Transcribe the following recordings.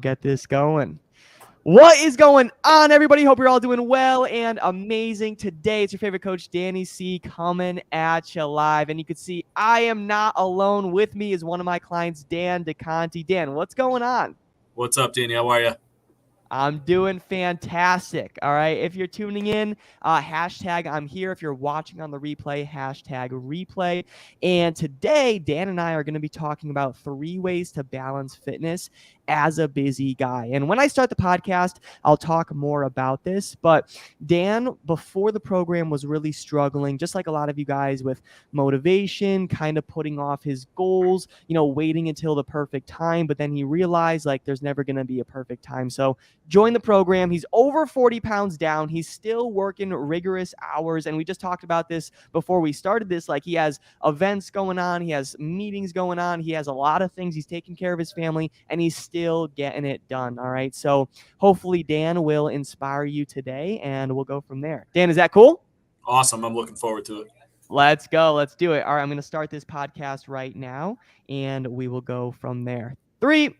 Get this going. What is going on, everybody? Hope you're all doing well and amazing. Today, it's your favorite coach, Danny C, coming at you live. And you can see I am not alone. With me is one of my clients, Dan DeConti. Dan, what's going on? What's up, Danny? How are you? I'm doing fantastic. All right. If you're tuning in, hashtag I'm here. If you're watching on the replay, hashtag replay. And today, Dan and I are going to be talking about 3 ways to balance fitness as a busy guy. And when I start the podcast, I'll talk more about this. But Dan, before the program, was really struggling, just like a lot of you guys, with motivation, kind of putting off his goals, waiting until the perfect time. But then he realized like there's never going to be a perfect time. So join the program. He's over 40 pounds down. He's still working rigorous hours. And we just talked about this before we started this. Like, he has events going on. He has meetings going on. He has a lot of things. He's taking care of his family, and he's still getting it done. All right. So hopefully Dan will inspire you today, and we'll go from there. Dan, is that cool? Awesome. I'm looking forward to it. Let's go. Let's do it. All right. I'm going to start this podcast right now, and we will go from there. 3,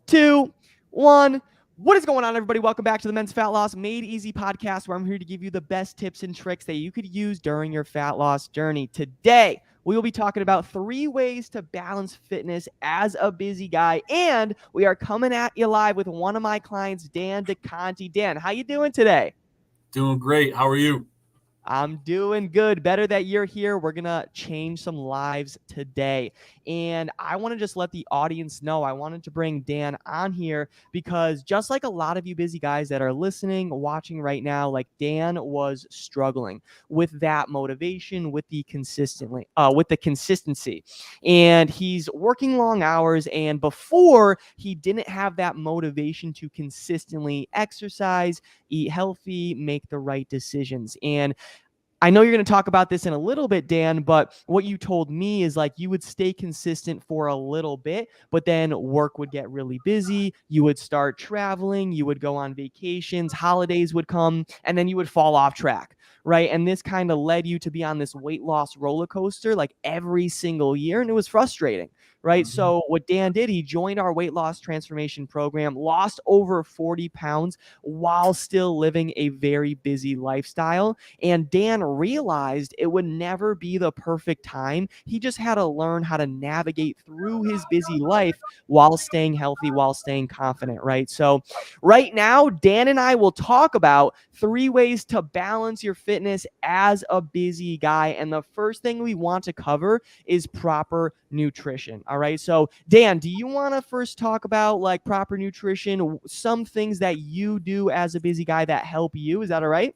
2, 1. What is going on, everybody? Welcome back to the Men's Fat Loss Made Easy podcast, where I'm here to give you the best tips and tricks that you could use during your fat loss journey. Today, we will be talking about 3 ways to balance fitness as a busy guy, and we are coming at you live with one of my clients, Dan DeConti. Dan, how you doing today? Doing great. How are you? I'm doing good. Better that you're here. We're going to change some lives today. And I want to just let the audience know, I wanted to bring Dan on here because just like a lot of you busy guys that are listening, watching right now, like Dan was struggling with that motivation, with the consistency. And he's working long hours. And before, he didn't have that motivation to consistently exercise, eat healthy, make the right decisions. And I know you're going to talk about this in a little bit, Dan, but what you told me is like you would stay consistent for a little bit, but then work would get really busy. You would start traveling, you would go on vacations, holidays would come, and then you would fall off track, right? And this kind of led you to be on this weight loss roller coaster like every single year, and it was frustrating, right? Mm-hmm. So what Dan did, he joined our weight loss transformation program, lost over 40 pounds while still living a very busy lifestyle. And Dan realized it would never be the perfect time. He just had to learn how to navigate through his busy life while staying healthy, while staying confident, right? So right now, Dan and I will talk about 3 ways to balance your fitness as a busy guy. And the first thing we want to cover is proper nutrition. All right. So Dan, do you want to first talk about like proper nutrition, some things that you do as a busy guy that help you? Is that all right?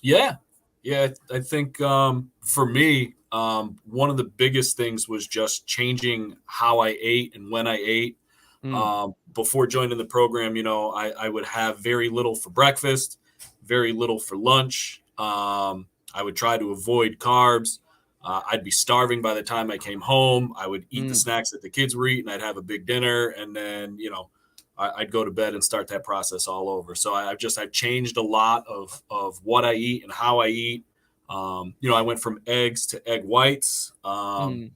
Yeah. I think for me, one of the biggest things was just changing how I ate and when I ate. Before joining the program, I would have very little for breakfast, very little for lunch. I would try to avoid carbs. I'd be starving by the time I came home. I would eat the snacks that the kids were eating. I'd have a big dinner, and then, I'd go to bed and start that process all over. So I've changed a lot of what I eat and how I eat. I went from eggs to egg whites. I've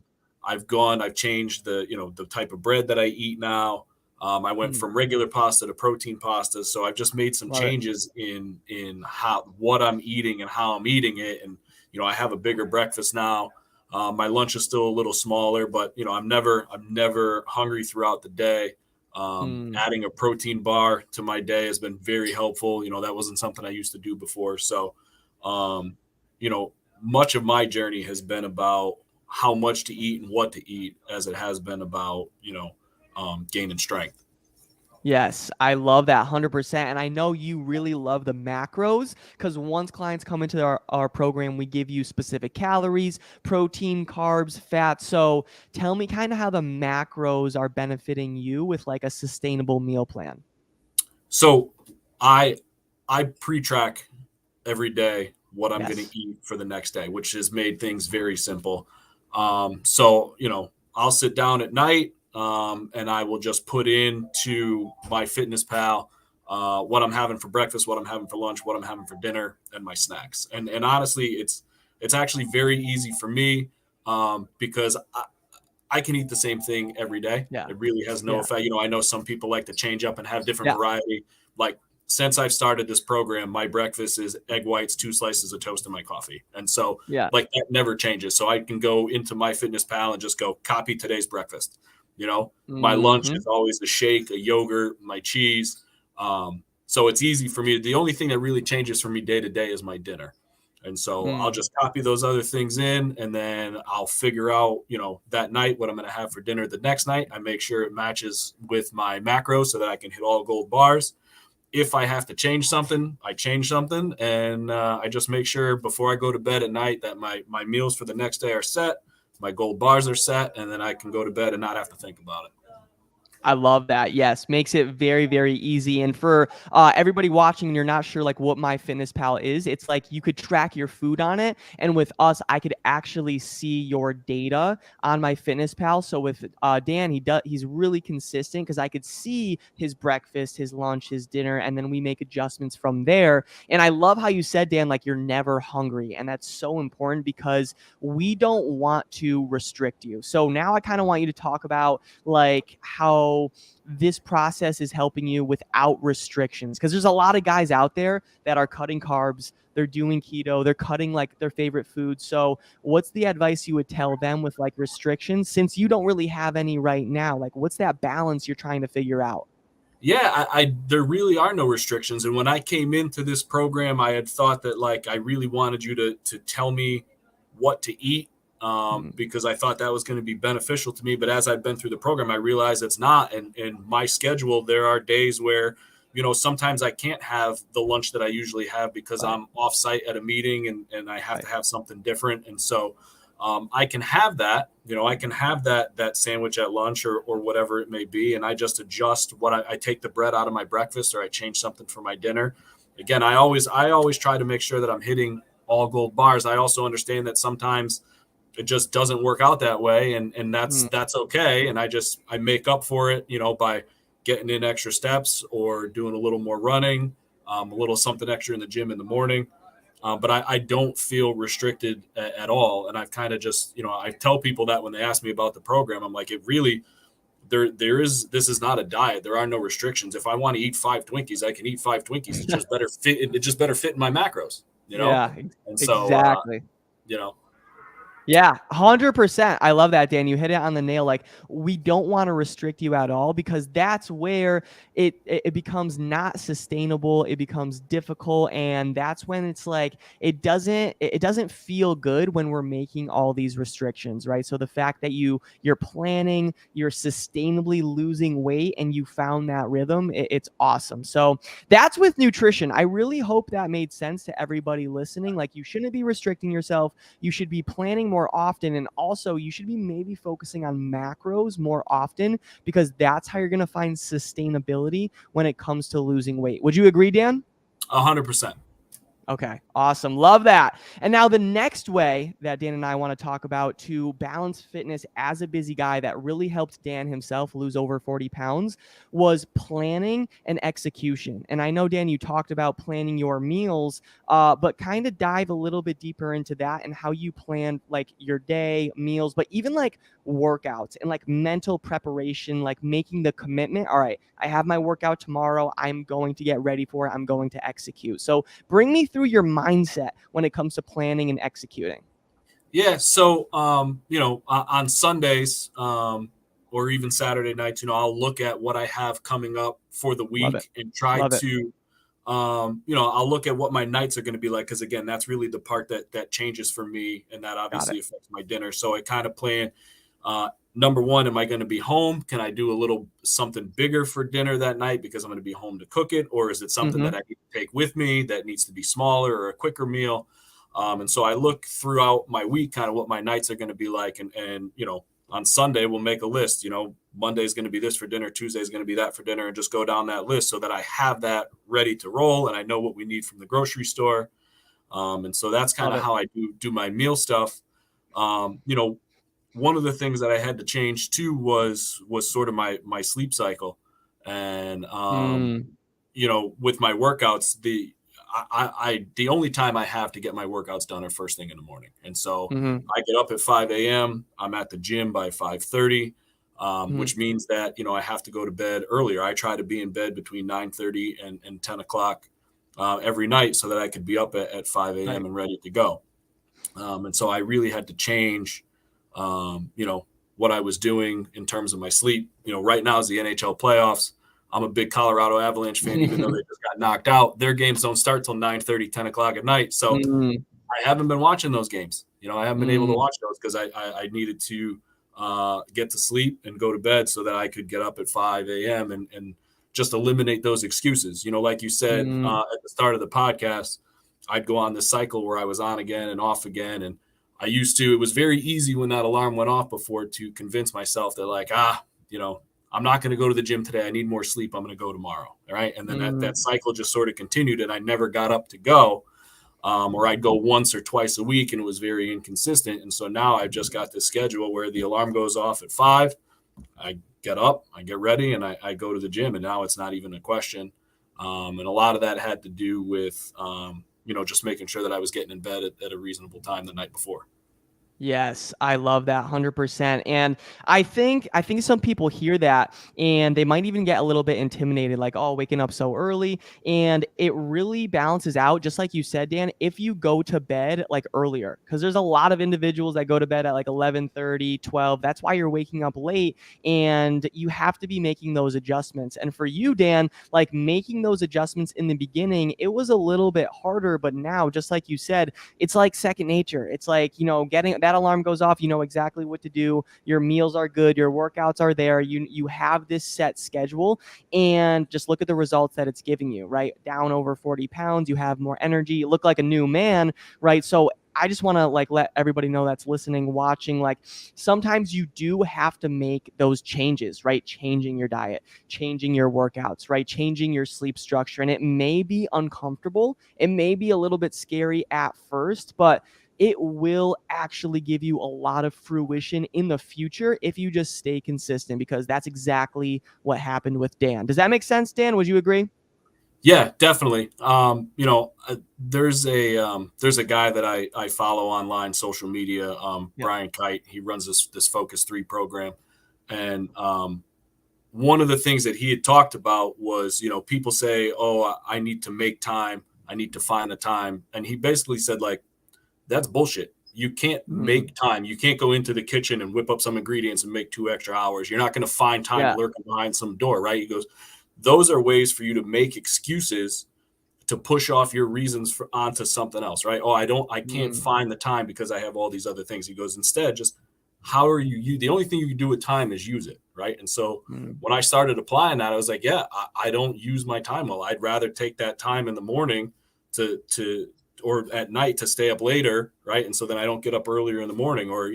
changed the type of bread that I eat now. I went from regular pasta to protein pasta. So I've just made some changes in what I'm eating and how I'm eating it. And, I have a bigger breakfast now. My lunch is still a little smaller, but, I'm never hungry throughout the day. Adding a protein bar to my day has been very helpful. That wasn't something I used to do before. So, much of my journey has been about how much to eat and what to eat as it has been about, gaining strength. Yes, I love that 100%. And I know you really love the macros because once clients come into our program, we give you specific calories, protein, carbs, fat. So tell me kind of how the macros are benefiting you with like a sustainable meal plan. So I pre-track every day what I'm going to eat for the next day, which has made things very simple. So, I'll sit down at night and I will just put into my Fitness Pal what I'm having for breakfast, what I'm having for lunch, what I'm having for dinner, and my snacks. And honestly, it's actually very easy for me because I can eat the same thing every day. Yeah. It really has no Yeah. effect. I know some people like to change up and have different Yeah. variety. Like since I've started this program, my breakfast is egg whites, 2 slices of toast, and my coffee. And so Yeah. like that never changes. So I can go into MyFitnessPal and just go copy today's breakfast. My lunch Mm-hmm. is always a shake, a yogurt, my cheese. So it's easy for me. The only thing that really changes for me day to day is my dinner. And so I'll just copy those other things in, and then I'll figure out, that night what I'm going to have for dinner the next night. I make sure it matches with my macros so that I can hit all gold bars. If I have to change something, I change something. And I just make sure before I go to bed at night that my meals for the next day are set, my gold bars are set, and then I can go to bed and not have to think about it. I love that. Yes, makes it very, very easy. And for everybody watching, and you're not sure like what MyFitnessPal is, it's like you could track your food on it. And with us, I could actually see your data on MyFitnessPal. So with Dan, he's really consistent because I could see his breakfast, his lunch, his dinner, and then we make adjustments from there. And I love how you said, Dan, like you're never hungry, and that's so important because we don't want to restrict you. So now I kind of want you to talk about like how this process is helping you without restrictions, because there's a lot of guys out there that are cutting carbs, they're doing keto, they're cutting like their favorite food. So what's the advice you would tell them with like restrictions, since you don't really have any right now? Like what's that balance you're trying to figure out? Yeah, there really are no restrictions. And when I came into this program, I had thought that like I really wanted you to tell me what to eat, because I thought that was going to be beneficial to me. But as I've been through the program, I realized it's not. And in my schedule, there are days where, sometimes I can't have the lunch that I usually have because I'm off site at a meeting and I have to have something different. And so I can have that, I can have that sandwich at lunch or whatever it may be. And I just adjust what I take the bread out of my breakfast, or I change something for my dinner. Again, I always try to make sure that I'm hitting all gold bars. I also understand that sometimes it just doesn't work out that way. And that's okay. And I make up for it, by getting in extra steps or doing a little more running, a little something extra in the gym in the morning. But I don't feel restricted at all. And I've kind of just, I tell people that when they ask me about the program, I'm like, it really, this is not a diet. There are no restrictions. If I want to eat 5 Twinkies, I can eat 5 Twinkies. It just better fit in my macros, Yeah, And so, exactly. you know, Yeah, 100%. I love that, Dan. You hit it on the nail. Like, we don't want to restrict you at all, because that's where it becomes not sustainable. It becomes difficult, and that's when it's like it doesn't feel good when we're making all these restrictions, right? So the fact that you're planning, you're sustainably losing weight, and you found that rhythm, it's awesome. So that's with nutrition. I really hope that made sense to everybody listening. Like, you shouldn't be restricting yourself. You should be planning more often, and also you should be maybe focusing on macros more often, because that's how you're going to find sustainability when it comes to losing weight. Would you agree, Dan? 100%. Okay, awesome. Love that. And now the next way that Dan and I want to talk about to balance fitness as a busy guy that really helped Dan himself lose over 40 pounds was planning and execution. And I know, Dan, you talked about planning your meals, but kind of dive a little bit deeper into that and how you plan like your day, meals, but even like workouts and like mental preparation, like making the commitment. All right, I have my workout tomorrow. I'm going to get ready for it. I'm going to execute. So bring me through your mindset when it comes to planning and executing. Yeah. So, on Sundays, or even Saturday nights, I'll look at what I have coming up for the Love it. week and try Love it. to, I'll look at what my nights are going to be like. Cause again, that's really the part that changes for me. And that obviously affects my dinner. So I kind of plan, number one, am I going to be home? Can I do a little something bigger for dinner that night because I'm going to be home to cook it? Or is it something that I need to take with me that needs to be smaller or a quicker meal? And so I look throughout my week, kind of what my nights are going to be like. And on Sunday, we'll make a list. Monday is going to be this for dinner. Tuesday is going to be that for dinner, and just go down that list so that I have that ready to roll. And I know what we need from the grocery store. And so that's kind of how I do my meal stuff. One of the things that I had to change too was sort of my sleep cycle. And, with my workouts, the only time I have to get my workouts done are first thing in the morning. And so Mm-hmm. I get up at 5 a.m. I'm at the gym by 5:30, Mm-hmm. which means that, I have to go to bed earlier. I try to be in bed between 9:30 and 10 o'clock every night so that I could be up at 5 a.m. Right. and ready to go. And so I really had to change, what I was doing in terms of my sleep. Right now is the NHL playoffs. I'm a big Colorado Avalanche fan, even though they just got knocked out. Their games don't start till 9:30, 10 o'clock at night. So Mm-hmm. I haven't been watching those games. I haven't been able to Mm-hmm. watch those because I needed to get to sleep and go to bed so that I could get up at 5 a.m. and just eliminate those excuses. Like you said at the start of the podcast, I'd go on this cycle where I was on again and off again. And it was very easy when that alarm went off before to convince myself that I'm not going to go to the gym today. I need more sleep. I'm going to go tomorrow. All right. And then that cycle just sort of continued and I never got up to go. Or I'd go once or twice a week and it was very inconsistent. And so now I've just got this schedule where the alarm goes off at 5. I get up, I get ready, and I go to the gym. And now it's not even a question. And a lot of that had to do with, just making sure that I was getting in bed at a reasonable time the night before. Yes, I love that 100%. And I think some people hear that and they might even get a little bit intimidated, like, oh, waking up so early. And it really balances out, just like you said, Dan, if you go to bed like earlier, because there's a lot of individuals that go to bed at like 11:30, 12. That's why you're waking up late. And you have to be making those adjustments. And for you, Dan, like making those adjustments in the beginning, it was a little bit harder. But now, just like you said, it's like second nature. It's like, getting that alarm goes off, you know exactly what to do. Your meals are good, your workouts are there. You have this set schedule, and just look at the results that it's giving you, right? Down over 40 pounds, you have more energy, you look like a new man, right? So I just want to let everybody know that's listening, watching, sometimes you do have to make those changes, right? Changing your diet, changing your workouts, right? Changing your sleep structure. And it may be uncomfortable. It may be a little bit scary at first, but it will actually give you a lot of fruition in the future if you just stay consistent, because that's exactly what happened with Dan. Does that make sense, Dan? Would you agree? Yeah, definitely. There's a guy that I follow online, social media, Yeah. Brian Kite. He runs this Focus 3 program. And one of the things that he had talked about was, people say, oh, I need to make time. I need to find the time. And he basically said, that's bullshit. You can't make time. You can't go into the kitchen and whip up some ingredients and make 2 extra hours. You're not going to find time lurking behind some door, right? He goes, those are ways for you to make excuses to push off your reasons onto something else, right? Oh, I can't find the time because I have all these other things. He goes, instead, just how are you? The only thing you can do with time is use it, right? And so when I started applying that, I was like, yeah, I don't use my time well. I'd rather take that time in the morning or at night to stay up later, right? And so then I don't get up earlier in the morning, or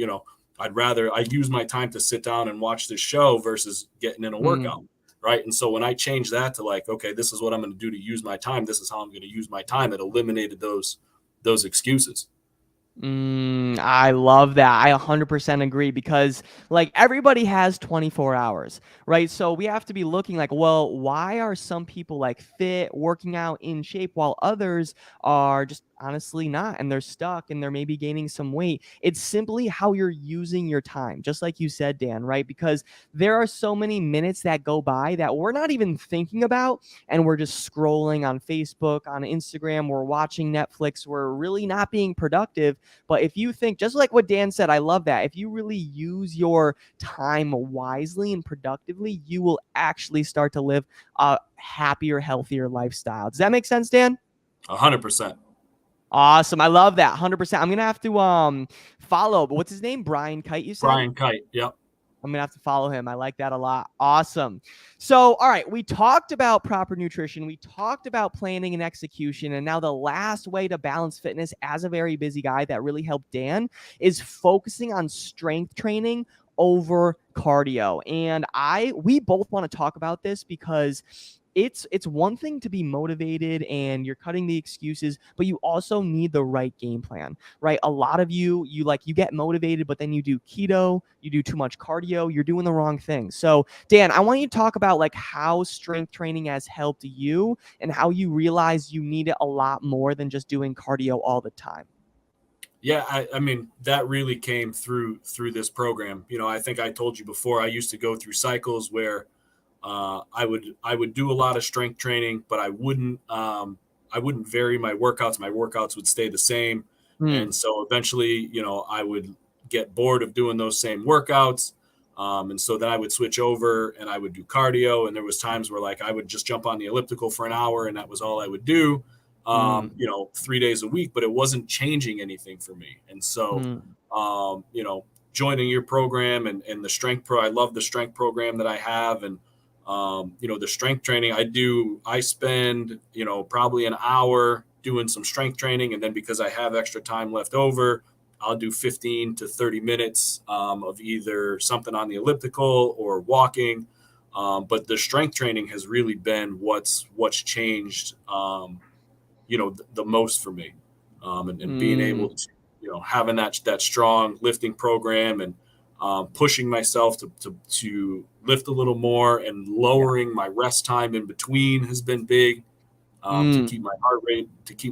I use my time to sit down and watch this show versus getting in a workout, right? And so when I changed that to okay, this is what I'm going to do to use my time, this is how I'm going to use my time, it eliminated those excuses. I love that. I 100% agree, because everybody has 24 hours, right? So we have to be looking well, why are some people fit, working out, in shape, while others are just honestly not, and they're stuck and they're maybe gaining some weight? It's simply how you're using your time, just like you said, Dan, right? Because there are so many minutes that go by that we're not even thinking about, and we're just scrolling on Facebook, on Instagram, we're watching Netflix, we're really not being productive. But if you think, just like what Dan said, I love that. If you really use your time wisely and productively, you will actually start to live a happier, healthier lifestyle. Does that make sense, Dan? 100%. Awesome. I love that. 100%. I'm going to have to follow, but what's his name? Brian Kite, you said? Brian Kite. Yep. I'm going to have to follow him. I like that a lot. Awesome. So, all right, we talked about proper nutrition. We talked about planning and execution. And now the last way to balance fitness as a very busy guy that really helped Dan is focusing on strength training over cardio. And we both want to talk about this because it's one thing to be motivated and you're cutting the excuses, but you also need the right game plan, right? A lot of you get motivated, but then you do keto, you do too much cardio, you're doing the wrong thing. So Dan, I want you to talk about like how strength training has helped you and how you realize you need it a lot more than just doing cardio all the time. Yeah, I mean, that really came through this program. I think I told you before, I used to go through cycles where I would do a lot of strength training, but I wouldn't vary my workouts. My workouts would stay the same. And so eventually, I would get bored of doing those same workouts. And so then I would switch over and I would do cardio. And there was times where like I would just jump on the elliptical for an hour and that was all I would do. 3 days a week, but it wasn't changing anything for me. And so, joining your program and the strength pro, I love the strength program that I have. And, the strength training I spend, probably an hour doing some strength training. And then because I have extra time left over, I'll do 15 to 30 minutes of either something on the elliptical or walking. But the strength training has really been what's changed, the most for me, and being able to, having that strong lifting program and pushing myself to lift a little more and lowering my rest time in between has been big, to keep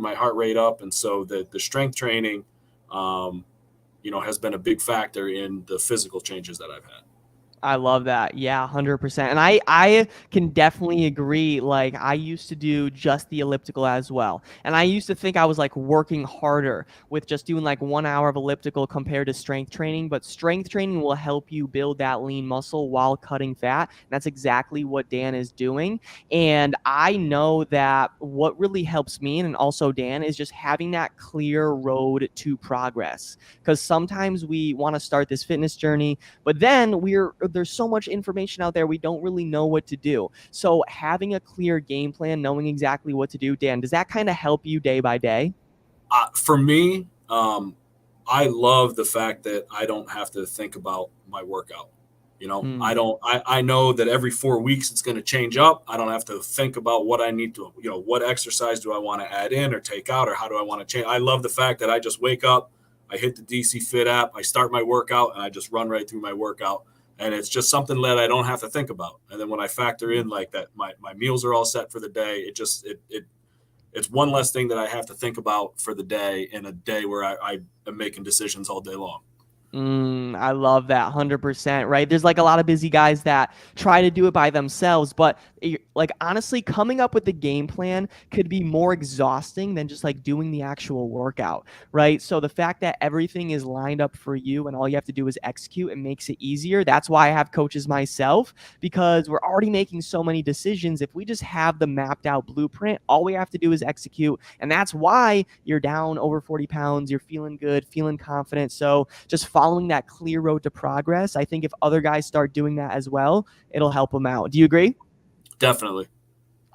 my heart rate up. And so the strength training, has been a big factor in the physical changes that I've had. I love that. Yeah, 100%. And I can definitely agree. Like I used to do just the elliptical as well. And I used to think I was like working harder with just doing like 1 hour of elliptical compared to strength training, but strength training will help you build that lean muscle while cutting fat. And that's exactly what Dan is doing. And I know that what really helps me and also Dan is just having that clear road to progress. Because sometimes we want to start this fitness journey, but then there's so much information out there, we don't really know what to do. So having a clear game plan, knowing exactly what to do, Dan, does that kind of help you day by day? For me, I love the fact that I don't have to think about my workout. I know that every 4 weeks it's going to change up. I don't have to think about what I need to, what exercise do I want to add in or take out, or how do I want to change. I love the fact that I just wake up, I hit the DC Fit app, I start my workout, and I just run right through my workout. And it's just something that I don't have to think about. And then when I factor in like that, my meals are all set for the day. It's one less thing that I have to think about for the day in a day where I am making decisions all day long. I love that 100%, right? There's like a lot of busy guys that try to do it by themselves, but like honestly, coming up with the game plan could be more exhausting than just like doing the actual workout, right? So the fact that everything is lined up for you and all you have to do is execute, it makes it easier. That's why I have coaches myself, because we're already making so many decisions. If we just have the mapped out blueprint, all we have to do is execute. And that's why you're down over 40 pounds, you're feeling good, feeling confident. So just following that clear road to progress, I think if other guys start doing that as well, it'll help them out. Do you agree? Definitely.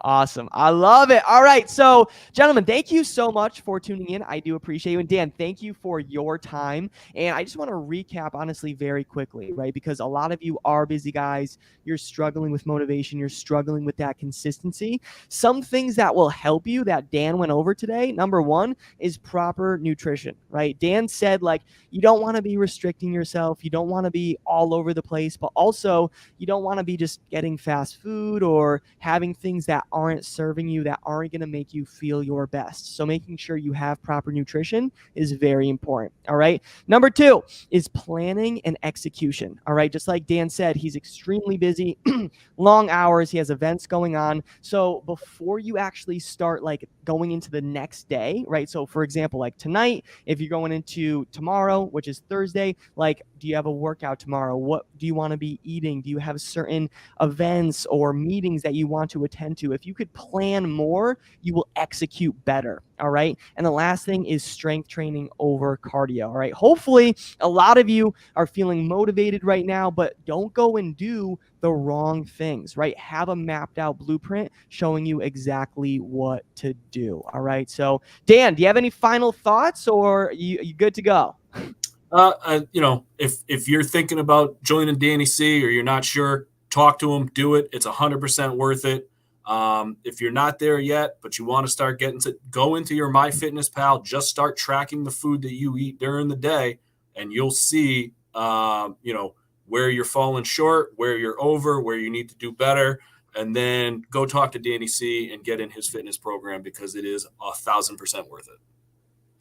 Awesome. I love it. All right. So, gentlemen, thank you so much for tuning in. I do appreciate you. And Dan, thank you for your time. And I just want to recap, honestly, very quickly, right? Because a lot of you are busy guys. You're struggling with motivation. You're struggling with that consistency. Some things that will help you that Dan went over today. Number one is proper nutrition, right? Dan said, like, you don't want to be restricting yourself. You don't want to be all over the place, but also you don't want to be just getting fast food or having things that aren't serving you, that aren't going to make you feel your best. So making sure you have proper nutrition is very important. All right. Number two is planning and execution. All right. Just like Dan said, he's extremely busy, long hours. He has events going on. So before you actually start like going into the next day, right? So for example, like tonight, if you're going into tomorrow, which is Thursday, like, do you have a workout tomorrow? What do you want to be eating? Do you have certain events or meetings that you want to attend to? If you could plan more, you will execute better. All right. And the last thing is strength training over cardio. All right. Hopefully a lot of you are feeling motivated right now, but don't go and do the wrong things, right? Have a mapped out blueprint showing you exactly what to do. All right. So Dan, do you have any final thoughts, or you good to go? If you're thinking about joining Danny C or you're not sure, talk to him, do it. It's 100% worth it. If you're not there yet, but you want to start go into your MyFitnessPal, just start tracking the food that you eat during the day, and you'll see, where you're falling short, where you're over, where you need to do better. And then go talk to Danny C and get in his fitness program, because it is 1,000% worth it.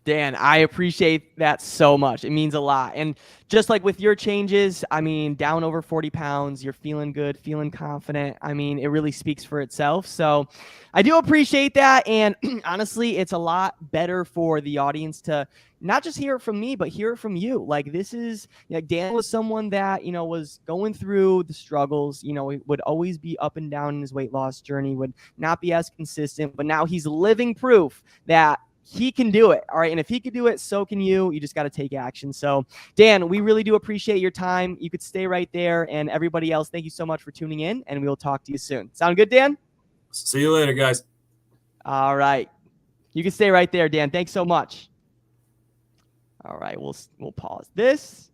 Dan, I appreciate that so much. It means a lot. And just like with your changes, I mean, down over 40 pounds, you're feeling good, feeling confident. I mean, it really speaks for itself. So I do appreciate that. And honestly, it's a lot better for the audience to not just hear it from me, but hear it from you. Like, this is, like, Dan was someone that, was going through the struggles, he would always be up and down in his weight loss journey, would not be as consistent, but now he's living proof that he can do it. All right. And if he could do it, so can you. You just got to take action. So, Dan, we really do appreciate your time. You could stay right there. And everybody else, thank you so much for tuning in, and we will talk to you soon. Sound good, Dan? See you later, guys. All right. You can stay right there, Dan. Thanks so much. All right. We'll pause this.